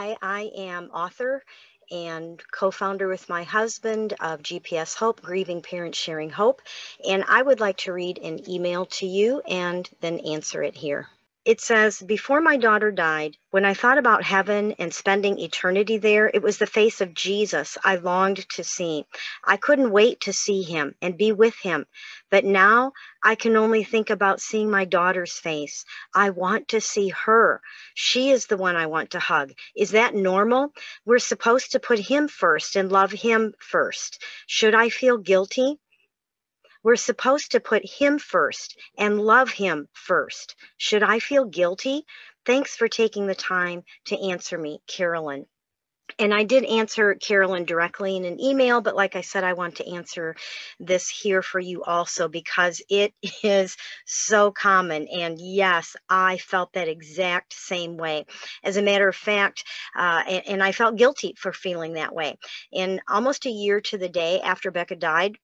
Hi, I am author and co-founder with my husband of GPS Hope, Grieving Parents Sharing Hope, and I would like to read an email to you and then answer it here. It says, before my daughter died, when I thought about heaven and spending eternity there, it was the face of Jesus I longed to see. I couldn't wait to see him and be with him. But now I can only think about seeing my daughter's face. I want to see her. She is the one I want to hug. Is that normal? We're supposed to put him first and love him first. Should I feel guilty? We're supposed to put him first and love him first. Should I feel guilty? Thanks for taking the time to answer me, Carolyn. And I did answer Carolyn directly in an email, but like I said, I want to answer this here for you also because it is so common. And yes, I felt that exact same way. As a matter of fact, and I felt guilty for feeling that way. And almost a year to the day after Becca died,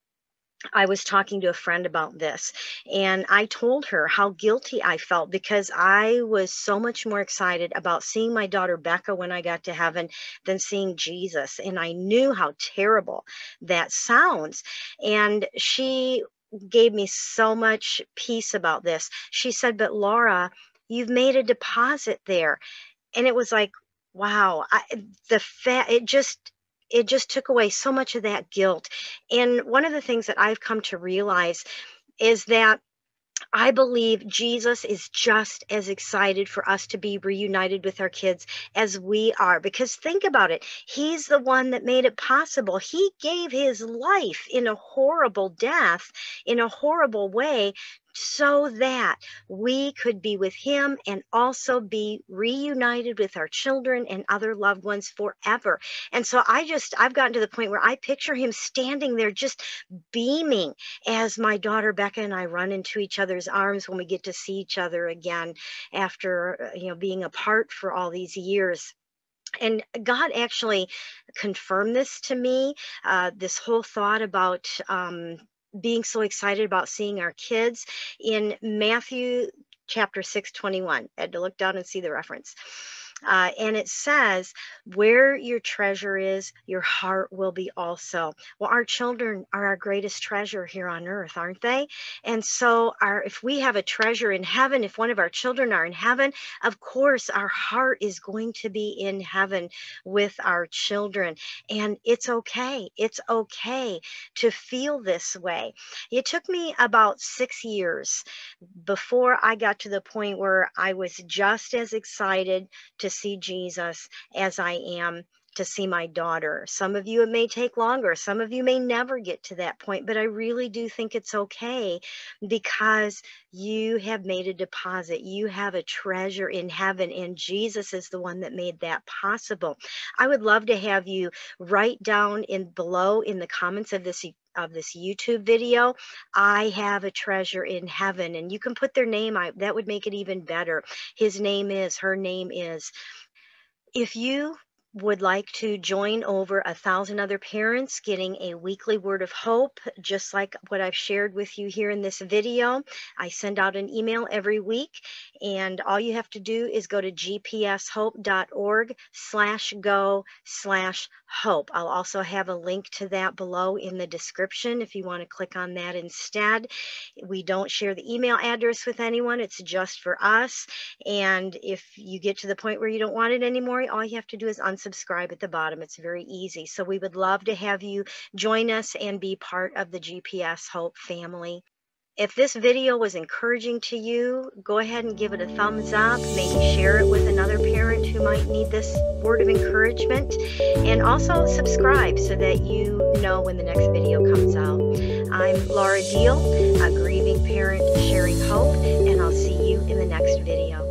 I was talking to a friend about this, and I told her how guilty I felt because I was so much more excited about seeing my daughter Becca when I got to heaven than seeing Jesus. And I knew how terrible that sounds. And she gave me so much peace about this. She said, but Laura, you've made a deposit there. And it was like, wow, it just took away so much of that guilt. And one of the things that I've come to realize is that I believe Jesus is just as excited for us to be reunited with our kids as we are. Because think about it. He's the one that made it possible. He gave his life in a horrible death, in a horrible way, so that we could be with him and also be reunited with our children and other loved ones forever. And so I've gotten to the point where I picture him standing there just beaming as my daughter Becca and I run into each other's arms when we get to see each other again after being apart for all these years. And God actually confirmed this to me, this whole thought about being so excited about seeing our kids in Matthew chapter 6:21. I had to look down and see the reference. And it says, where your treasure is, your heart will be also. Well, our children are our greatest treasure here on earth, aren't they? And so if we have a treasure in heaven, if one of our children are in heaven, of course, our heart is going to be in heaven with our children. And it's okay. It's okay to feel this way. It took me about 6 years before I got to the point where I was just as excited to see Jesus as I am to see my daughter. Some of you, it may take longer. Some of you may never get to that point, but I really do think it's okay because you have made a deposit. You have a treasure in heaven, and Jesus is the one that made that possible. I would love to have you write down below in the comments of this YouTube video, I have a treasure in heaven, and you can put their name. That would make it even better. His name is, her name is. If you would like to join over 1,000 other parents getting a weekly word of hope, just like what I've shared with you here in this video, I send out an email every week, and all you have to do is go to gpshope.org/go/hope. I'll also have a link to that below in the description if you want to click on that instead. We don't share the email address with anyone. It's just for us. And if you get to the point where you don't want it anymore, all you have to do is unsubscribe at the bottom. It's very easy. So we would love to have you join us and be part of the GPS Hope family. If this video was encouraging to you, go ahead and give it a thumbs up. Maybe share it with another parent who might need this word of encouragement. And also subscribe so that you know when the next video comes out. I'm Laura Diehl, a grieving parent sharing hope, and I'll see you in the next video.